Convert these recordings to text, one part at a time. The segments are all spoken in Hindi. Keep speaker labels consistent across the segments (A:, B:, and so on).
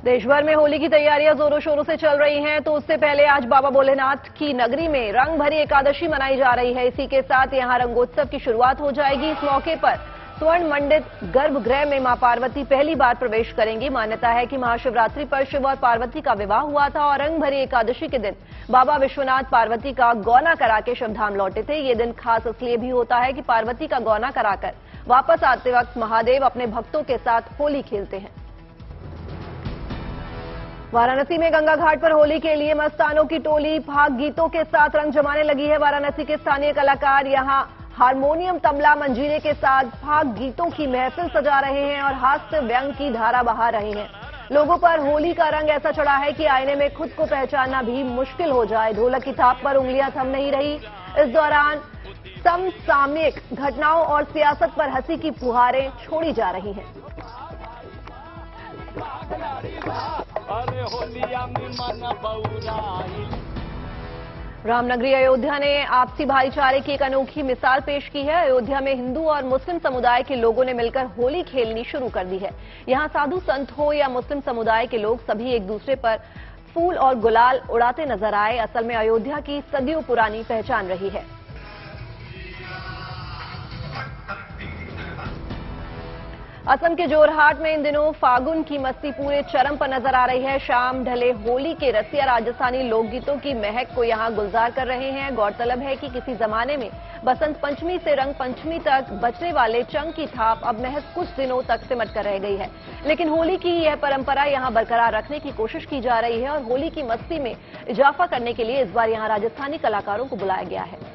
A: देश भर में होली की तैयारियां जोरों शोरों से चल रही हैं, तो उससे पहले आज बाबा भोलेनाथ की नगरी में रंग भरी एकादशी मनाई जा रही है। इसी के साथ यहां रंगोत्सव की शुरुआत हो जाएगी। इस मौके पर स्वर्ण मंडित गर्भगृह में मां पार्वती पहली बार प्रवेश करेंगी। मान्यता है कि महाशिवरात्रि पर शिव और पार्वती का विवाह हुआ था और रंग भरी एकादशी के दिन बाबा विश्वनाथ पार्वती का गौना करा के शिवधाम लौटे थे। ये दिन खास इसलिए भी होता है कि पार्वती का गौना कराकर वापस आते वक्त महादेव अपने भक्तों के साथ होली खेलते हैं। वाराणसी में गंगा घाट पर होली के लिए मस्तानों की टोली फाग गीतों के साथ रंग जमाने लगी है। वाराणसी के स्थानीय कलाकार यहां हारमोनियम, तबला, मंजीरे के साथ फाग गीतों की महफिल सजा रहे हैं और हास्य व्यंग की धारा बहा रहे हैं। लोगों पर होली का रंग ऐसा चढ़ा है कि आईने में खुद को पहचानना भी मुश्किल हो जाए। ढोलक की थाप पर उंगलियां थम नहीं रही। इस दौरान समसामयिक घटनाओं और सियासत पर हंसी की फुहारें छोड़ी जा रही हैं। रामनगरी अयोध्या ने आपसी भाईचारे की एक अनोखी मिसाल पेश की है। अयोध्या में हिंदू और मुस्लिम समुदाय के लोगों ने मिलकर होली खेलनी शुरू कर दी है। यहां साधु संत हो या मुस्लिम समुदाय के लोग सभी एक दूसरे पर फूल और गुलाल उड़ाते नजर आए। असल में अयोध्या की सदियों पुरानी पहचान रही है। असम के जोरहाट में इन दिनों फागुन की मस्ती पूरे चरम पर नजर आ रही है। शाम ढले होली के रसिया राजस्थानी लोकगीतों की महक को यहां गुलजार कर रहे हैं। गौरतलब है कि किसी जमाने में बसंत पंचमी से रंग पंचमी तक बचने वाले चंग की थाप अब महज कुछ दिनों तक सिमट कर रह गई है, लेकिन होली की यह परंपरा यहां बरकरार रखने की कोशिश की जा रही है और होली की मस्ती में इजाफा करने के लिए इस बार यहां राजस्थानी कलाकारों को बुलाया गया है।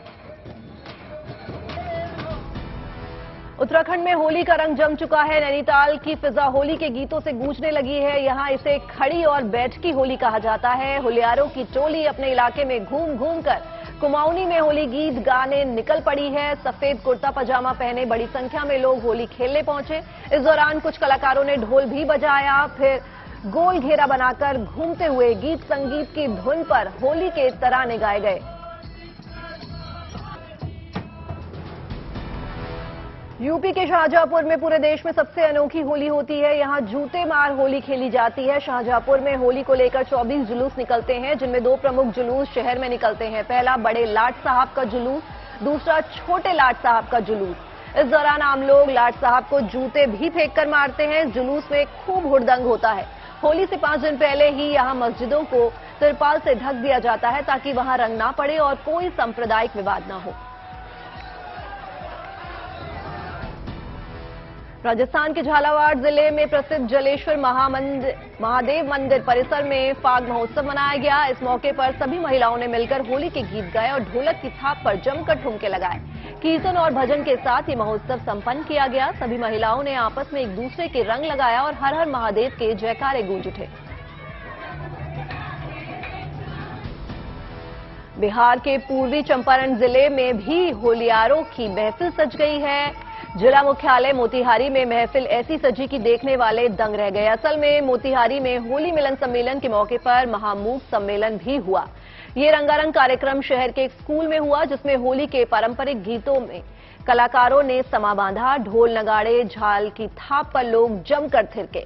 A: उत्तराखंड में होली का रंग जम चुका है। नैनीताल की फिजा होली के गीतों से गूंजने लगी है। यहां इसे खड़ी और बैठकी होली कहा जाता है। होलियारों की टोली अपने इलाके में घूम घूम कर कुमाऊनी में होली गीत गाने निकल पड़ी है। सफेद कुर्ता पजामा पहने बड़ी संख्या में लोग होली खेलने पहुंचे। इस दौरान कुछ कलाकारों ने ढोल भी बजाया, फिर गोल घेरा बनाकर घूमते हुए गीत संगीत की धुन पर होली के तराने गाए गए। यूपी के शाहजहांपुर में पूरे देश में सबसे अनोखी होली होती है। यहां जूते मार होली खेली जाती है। शाहजहांपुर में होली को लेकर 24 जुलूस निकलते हैं, जिनमें 2 प्रमुख जुलूस शहर में निकलते हैं। पहला बड़े लाट साहब का जुलूस, दूसरा छोटे लाट साहब का जुलूस। इस दौरान आम लोग लाट साहब को जूते भी फेंक कर मारते हैं। इस जुलूस में खूब हुड़दंग होता है। होली से 5 दिन पहले ही यहां मस्जिदों को तिरपाल से ढक दिया जाता है ताकि वहां रंग ना पड़े और कोई सांप्रदायिक विवाद ना हो। राजस्थान के झालावाड़ जिले में प्रसिद्ध जलेश्वर महादेव मंदिर परिसर में फाग महोत्सव मनाया गया। इस मौके पर सभी महिलाओं ने मिलकर होली के गीत गाए और ढोलक की थाप पर जमकर ठुमके लगाए। कीर्तन और भजन के साथ ये महोत्सव संपन्न किया गया। सभी महिलाओं ने आपस में एक दूसरे के रंग लगाया और हर हर महादेव के जयकारे गूंज उठे। बिहार के पूर्वी चंपारण जिले में भी होलियारों की महफिल सज गई है। जिला मुख्यालय मोतिहारी में महफिल ऐसी सजी कि देखने वाले दंग रह गए। असल में मोतिहारी में होली मिलन सम्मेलन के मौके पर महामूक सम्मेलन भी हुआ। ये रंगारंग कार्यक्रम शहर के एक स्कूल में हुआ, जिसमें होली के पारंपरिक गीतों में कलाकारों ने समा बांधा। ढोल, नगाड़े, झाल की थाप पर लोग जमकर थिरके।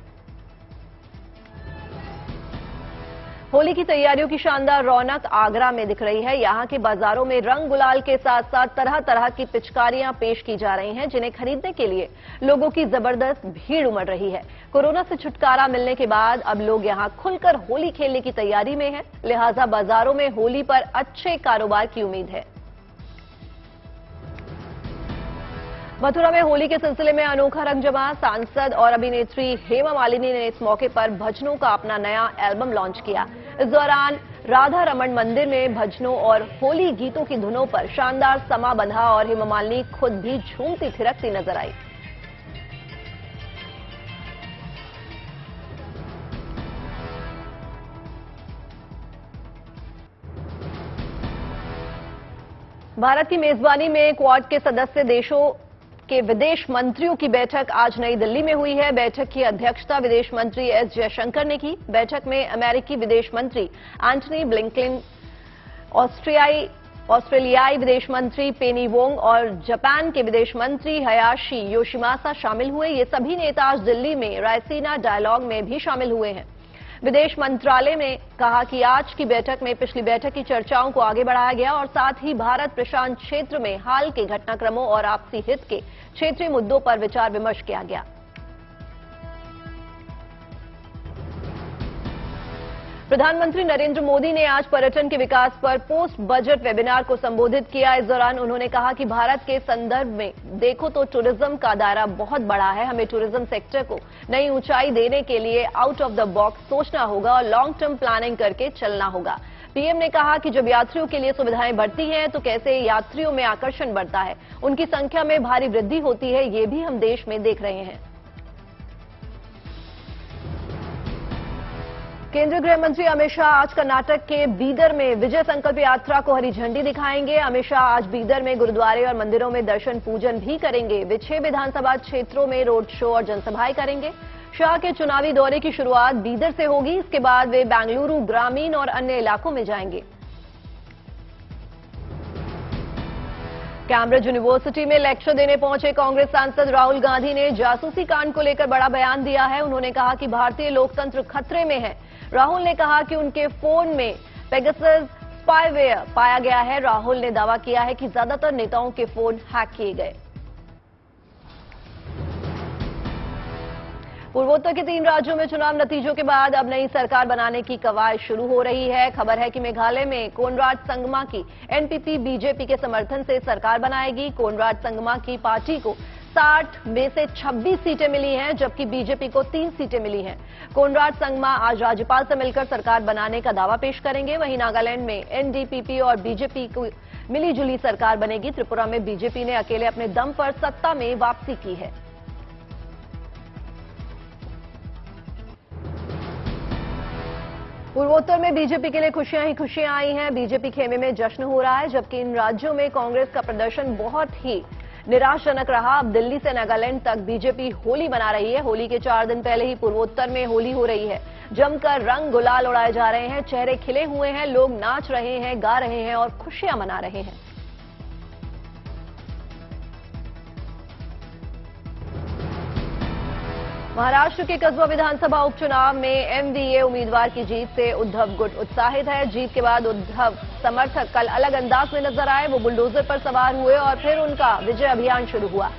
A: होली की तैयारियों की शानदार रौनक आगरा में दिख रही है। यहां के बाजारों में रंग गुलाल के साथ साथ तरह तरह की पिचकारियां पेश की जा रही हैं, जिन्हें खरीदने के लिए लोगों की जबरदस्त भीड़ उमड़ रही है। कोरोना से छुटकारा मिलने के बाद अब लोग यहां खुलकर होली खेलने की तैयारी में हैं, लिहाजा बाजारों में होली पर अच्छे कारोबार की उम्मीद है। मथुरा में होली के सिलसिले में अनोखा रंग जमा। सांसद और अभिनेत्री हेमा मालिनी ने इस मौके पर भजनों का अपना नया एल्बम लॉन्च किया। इस दौरान राधा रमन मंदिर में भजनों और होली गीतों की धुनों पर शानदार समा बंधा और हेमा मालिनी खुद भी झूमती थिरकती नजर आई। भारत की मेजबानी में क्वाड के सदस्य देशों के विदेश मंत्रियों की बैठक आज नई दिल्ली में हुई है। बैठक की अध्यक्षता विदेश मंत्री एस जयशंकर ने की। बैठक में अमेरिकी विदेश मंत्री एंटनी ब्लिंकन, ऑस्ट्रेलियाई विदेश मंत्री पेनी वोंग और जापान के विदेश मंत्री हयाशी योशिमासा शामिल हुए। ये सभी नेता आज दिल्ली में रायसीना डायलॉग में भी शामिल हुए हैं। विदेश मंत्रालय ने कहा कि आज की बैठक में पिछली बैठक की चर्चाओं को आगे बढ़ाया गया और साथ ही भारत प्रशांत क्षेत्र में हाल के घटनाक्रमों और आपसी हित के क्षेत्रीय मुद्दों पर विचार विमर्श किया गया। प्रधानमंत्री नरेंद्र मोदी ने आज पर्यटन के विकास पर पोस्ट बजट वेबिनार को संबोधित किया। इस दौरान उन्होंने कहा कि भारत के संदर्भ में देखो तो टूरिज्म का दायरा बहुत बड़ा है। हमें टूरिज्म सेक्टर को नई ऊंचाई देने के लिए आउट ऑफ द बॉक्स सोचना होगा और लॉन्ग टर्म प्लानिंग करके चलना होगा। पीएम ने कहा कि जब यात्रियों के लिए सुविधाएं बढ़ती हैं तो कैसे यात्रियों में आकर्षण बढ़ता है, उनकी संख्या में भारी वृद्धि होती है, ये भी हम देश में देख रहे हैं। केंद्रीय गृह मंत्री अमित शाह आज कर्नाटक के बीदर में विजय संकल्प यात्रा को हरी झंडी दिखाएंगे। अमित शाह आज बीदर में गुरुद्वारे और मंदिरों में दर्शन पूजन भी करेंगे। वे 6 विधानसभा क्षेत्रों में रोड शो और जनसभाएं करेंगे। शाह के चुनावी दौरे की शुरुआत बीदर से होगी। इसके बाद वे बेंगलुरु ग्रामीण और अन्य इलाकों में जाएंगे। कैम्ब्रिज यूनिवर्सिटी में लेक्चर देने पहुंचे कांग्रेस सांसद राहुल गांधी ने जासूसी कांड को लेकर बड़ा बयान दिया है। उन्होंने कहा कि भारतीय लोकतंत्र खतरे में है। राहुल ने कहा कि उनके फोन में पेगासस स्पाईवेयर पाया गया है। राहुल ने दावा किया है कि ज्यादातर नेताओं के फोन हैक किए गए। पूर्वोत्तर के 3 राज्यों में चुनाव नतीजों के बाद अब नई सरकार बनाने की कवायद शुरू हो रही है। खबर है कि मेघालय में कोनराड संगमा की एनपीपी बीजेपी के समर्थन से सरकार बनाएगी। कोनराड संगमा की पार्टी को 60 में से 26 सीटें मिली हैं, जबकि बीजेपी को 3 सीटें मिली हैं। कोनराड संगमा आज राज्यपाल से मिलकर सरकार बनाने का दावा पेश करेंगे। वहीं नागालैंड में एनडीपीपी और बीजेपी को मिलीजुली सरकार बनेगी। त्रिपुरा में बीजेपी ने अकेले अपने दम पर सत्ता में वापसी की है। पूर्वोत्तर में बीजेपी के लिए खुशियां ही खुशियां आई हैं। बीजेपी खेमे में जश्न हो रहा है, जबकि इन राज्यों में कांग्रेस का प्रदर्शन बहुत ही निराशजनक रहा। अब दिल्ली से नागालैंड तक बीजेपी होली मना रही है। होली के 4 दिन पहले ही पूर्वोत्तर में होली हो रही है। जमकर रंग गुलाल उड़ाए जा रहे हैं, चेहरे खिले हुए हैं, लोग नाच रहे हैं, गा रहे हैं और खुशियां मना रहे हैं। महाराष्ट्र के कस्बा विधानसभा उपचुनाव में एमवीए उम्मीदवार की जीत से उद्धव गुट उत्साहित है। जीत के बाद उद्धव समर्थक कल अलग अंदाज में नजर आए। वो बुलडोजर पर सवार हुए और फिर उनका विजय अभियान शुरू हुआ।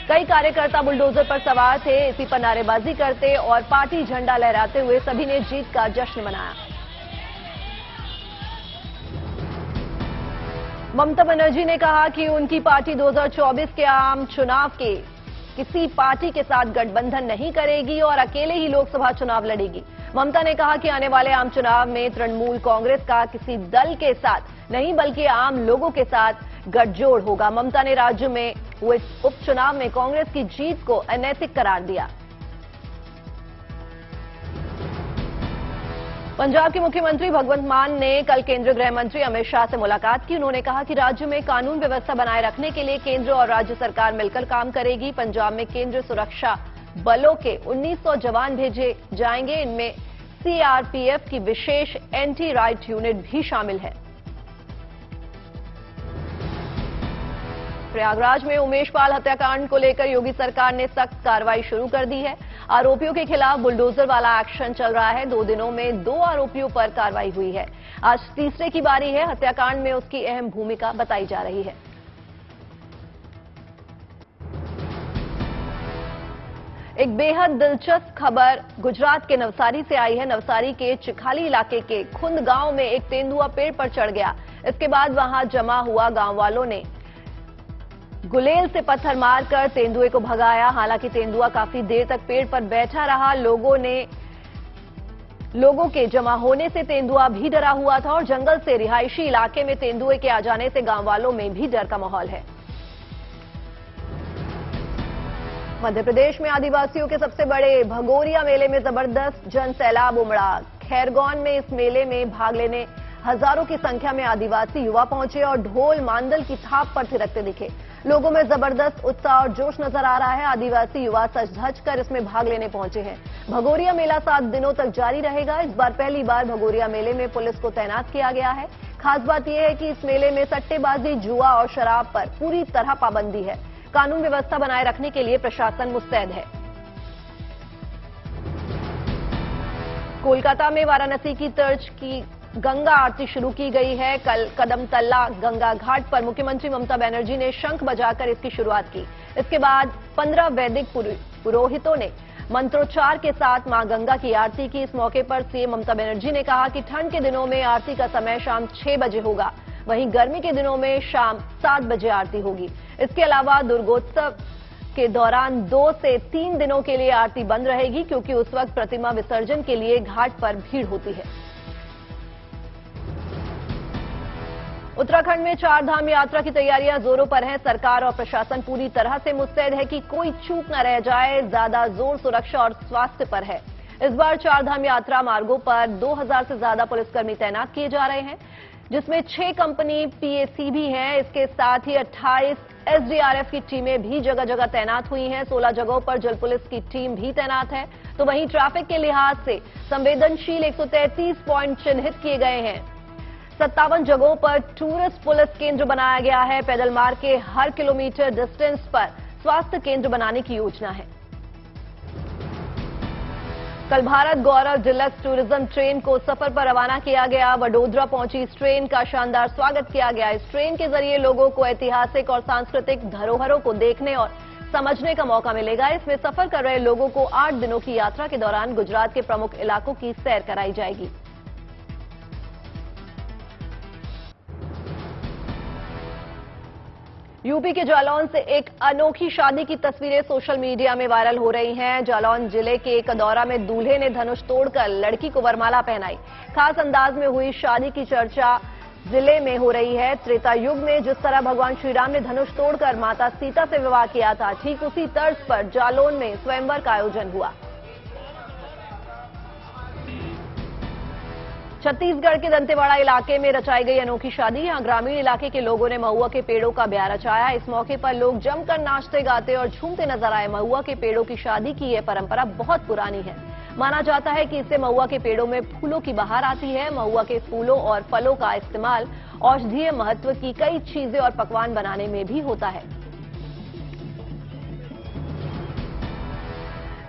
A: कई कार्यकर्ता बुलडोजर पर सवार थे। इसी पर नारेबाजी करते और पार्टी झंडा लहराते हुए सभी ने जीत का जश्न मनाया। ममता बनर्जी ने कहा कि उनकी पार्टी 2024 के आम चुनाव के किसी पार्टी के साथ गठबंधन नहीं करेगी और अकेले ही लोकसभा चुनाव लड़ेगी। ममता ने कहा कि आने वाले आम चुनाव में तृणमूल कांग्रेस का किसी दल के साथ नहीं बल्कि आम लोगों के साथ गठजोड़ होगा। ममता ने राज्य में हुए उपचुनाव में कांग्रेस की जीत को अनैतिक करार दिया। पंजाब के मुख्यमंत्री भगवंत मान ने कल केंद्रीय गृह मंत्री अमित शाह से मुलाकात की। उन्होंने कहा कि राज्य में कानून व्यवस्था बनाए रखने के लिए केंद्र और राज्य सरकार मिलकर काम करेगी। पंजाब में केंद्रीय सुरक्षा बलों के 1900 जवान भेजे जाएंगे। इनमें सीआरपीएफ की विशेष एंटी राइट यूनिट भी शामिल है। प्रयागराज में उमेश पाल हत्याकांड को लेकर योगी सरकार ने सख्त कार्रवाई शुरू कर दी है। आरोपियों के खिलाफ बुलडोजर वाला एक्शन चल रहा है। 2 दिनों में 2 आरोपियों पर कार्रवाई हुई है। आज तीसरे की बारी है। हत्याकांड में उसकी अहम भूमिका बताई जा रही है। एक बेहद दिलचस्प खबर गुजरात के नवसारी से आई है। नवसारी के चिखाली इलाके के खुंद गांव में एक तेंदुआ पेड़ पर चढ़ गया। इसके बाद वहां जमा हुआ गांव वालों ने गुलेल से पत्थर मारकर तेंदुए को भगाया। हालांकि तेंदुआ काफी देर तक पेड़ पर बैठा रहा। लोगों के जमा होने से तेंदुआ भी डरा हुआ था और जंगल से रिहायशी इलाके में तेंदुए के आ जाने से गांव वालों में भी डर का माहौल है। मध्य प्रदेश में आदिवासियों के सबसे बड़े भगोरिया मेले में जबरदस्त जन सैलाब उमड़ा। खैरगौन में इस मेले में भाग लेने हजारों की संख्या में आदिवासी युवा पहुंचे और ढोल मांदल की थाप पर थिरकते दिखे। लोगों में जबरदस्त उत्साह और जोश नजर आ रहा है। आदिवासी युवा सज धज कर इसमें भाग लेने पहुंचे हैं। भगोरिया मेला 7 दिनों तक जारी रहेगा। इस बार पहली बार भगोरिया मेले में पुलिस को तैनात किया गया है। खास बात यह है कि इस मेले में सट्टेबाजी, जुआ और शराब पर पूरी तरह पाबंदी है। कानून व्यवस्था बनाए रखने के लिए प्रशासन मुस्तैद है। कोलकाता में वाराणसी की तर्ज की गंगा आरती शुरू की गई है। कल कदमतल्ला गंगा घाट पर मुख्यमंत्री ममता बनर्जी ने शंख बजाकर इसकी शुरुआत की। इसके बाद 15 वैदिक पुरोहितों ने मंत्रोच्चार के साथ मां गंगा की आरती की। इस मौके पर सीएम ममता बनर्जी ने कहा कि ठंड के दिनों में आरती का समय शाम 6 बजे होगा, वहीं गर्मी के दिनों में शाम 7 बजे आरती होगी। इसके अलावा दुर्गोत्सव के दौरान 2 से 3 दिनों के लिए आरती बंद रहेगी, क्योंकि उस वक्त प्रतिमा विसर्जन के लिए घाट पर भीड़ होती है। उत्तराखंड में 4 धाम यात्रा की तैयारियां जोरों पर हैं। सरकार और प्रशासन पूरी तरह से मुस्तैद है कि कोई चूक न रह जाए। ज्यादा जोर सुरक्षा और स्वास्थ्य पर है। इस बार 4 धाम यात्रा मार्गों पर 2000 से ज्यादा पुलिसकर्मी तैनात किए जा रहे हैं, जिसमें 6 कंपनी पीएसी भी हैं। इसके साथ ही 28 एसडीआरएफ की टीमें भी जगह जगह तैनात हुई हैं। 16 जगहों पर जल पुलिस की टीम भी तैनात है। तो वहीं ट्रैफिक के लिहाज से संवेदनशील 133 पॉइंट चिन्हित किए गए हैं। 57 जगहों पर टूरिस्ट पुलिस केंद्र बनाया गया है। पैदल मार्ग के हर किलोमीटर डिस्टेंस पर स्वास्थ्य केंद्र बनाने की योजना है। कल भारत गौरव डिलक्स टूरिज्म ट्रेन को सफर पर रवाना किया गया। वडोदरा पहुंची इस ट्रेन का शानदार स्वागत किया गया। इस ट्रेन के जरिए लोगों को ऐतिहासिक और सांस्कृतिक धरोहरों को देखने और समझने का मौका मिलेगा। इसमें सफर कर रहे लोगों को 8 दिनों की यात्रा के दौरान गुजरात के प्रमुख इलाकों की सैर कराई जाएगी। यूपी के जालौन से एक अनोखी शादी की तस्वीरें सोशल मीडिया में वायरल हो रही हैं। जालौन जिले के एक दौरा में दूल्हे ने धनुष तोड़कर लड़की को वरमाला पहनाई। खास अंदाज में हुई शादी की चर्चा जिले में हो रही है। त्रेता युग में जिस तरह भगवान श्री राम ने धनुष तोड़कर माता सीता से विवाह किया था, ठीक उसी तर्ज पर जालौन में स्वयंवर का आयोजन हुआ। छत्तीसगढ़ के दंतेवाड़ा इलाके में रचाई गई अनोखी शादी। यहां ग्रामीण इलाके के लोगों ने महुआ के पेड़ों का ब्याह रचाया। इस मौके पर लोग जमकर नाचते गाते और झूमते नजर आए। महुआ के पेड़ों की शादी की यह परंपरा बहुत पुरानी है। माना जाता है कि इससे महुआ के पेड़ों में फूलों की बहार आती है। महुआ के फूलों और फलों का इस्तेमाल औषधीय महत्व की कई चीजें और पकवान बनाने में भी होता है।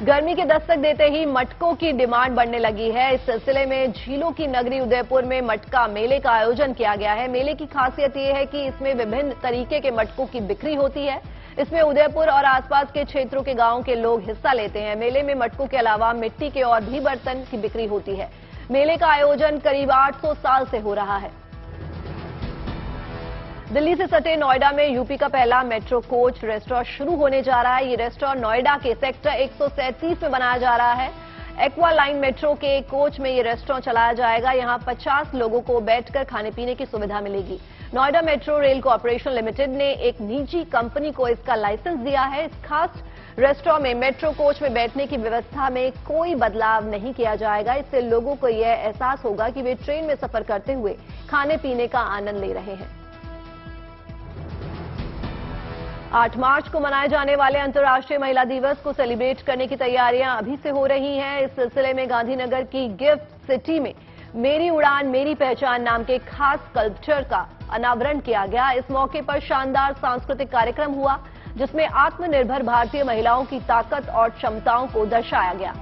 A: गर्मी के दस्तक देते ही मटकों की डिमांड बढ़ने लगी है। इस सिलसिले में झीलों की नगरी उदयपुर में मटका मेले का आयोजन किया गया है। मेले की खासियत यह है कि इसमें विभिन्न तरीके के मटकों की बिक्री होती है। इसमें उदयपुर और आसपास के क्षेत्रों के गांवों के लोग हिस्सा लेते हैं। मेले में मटकों के अलावा मिट्टी के और भी बर्तन की बिक्री होती है। मेले का आयोजन करीब 800 साल से हो रहा है। दिल्ली से सटे नोएडा में यूपी का पहला मेट्रो कोच रेस्टोरेंट शुरू होने जा रहा है। ये रेस्टोरेंट नोएडा के सेक्टर 137 में बनाया जा रहा है। एक्वा लाइन मेट्रो के कोच में ये रेस्टोरेंट चलाया जाएगा। यहां 50 लोगों को बैठकर खाने पीने की सुविधा मिलेगी। Noida metro rail corporation limited ने एक निजी कंपनी को इसका लाइसेंस दिया है। इस खास रेस्टोरेंट में मेट्रो कोच में बैठने की व्यवस्था में कोई बदलाव नहीं किया जाएगा। इससे लोगों को यह एहसास होगा कि वे ट्रेन में सफर करते हुए खाने पीने का आनंद ले रहे हैं। 8 मार्च को मनाए जाने वाले अंतर्राष्ट्रीय महिला दिवस को सेलिब्रेट करने की तैयारियां अभी से हो रही हैं। इस सिलसिले में गांधीनगर की गिफ्ट सिटी में मेरी उड़ान मेरी पहचान नाम के खास स्कल्पचर का अनावरण किया गया। इस मौके पर शानदार सांस्कृतिक कार्यक्रम हुआ, जिसमें आत्मनिर्भर भारतीय महिलाओं की ताकत और क्षमताओं को दर्शाया गया।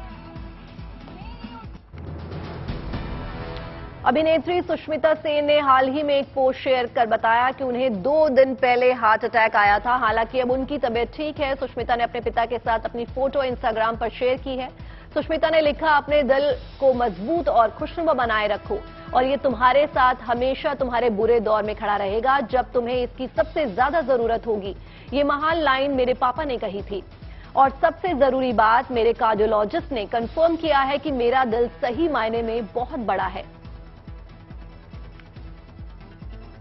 A: अभिनेत्री सुष्मिता सेन ने हाल ही में एक पोस्ट शेयर कर बताया कि उन्हें 2 दिन पहले हार्ट अटैक आया था। हालांकि अब उनकी तबीयत ठीक है। सुष्मिता ने अपने पिता के साथ अपनी फोटो इंस्टाग्राम पर शेयर की है। सुष्मिता ने लिखा, अपने दिल को मजबूत और खुशनुमा बनाए रखो और ये तुम्हारे साथ हमेशा तुम्हारे बुरे दौर में खड़ा रहेगा, जब तुम्हें इसकी सबसे ज्यादा जरूरत होगी। ये महान लाइन मेरे पापा ने कही थी। और सबसे जरूरी बात, मेरे कार्डियोलॉजिस्ट ने कंफर्म किया है कि मेरा दिल सही मायने में बहुत बड़ा है।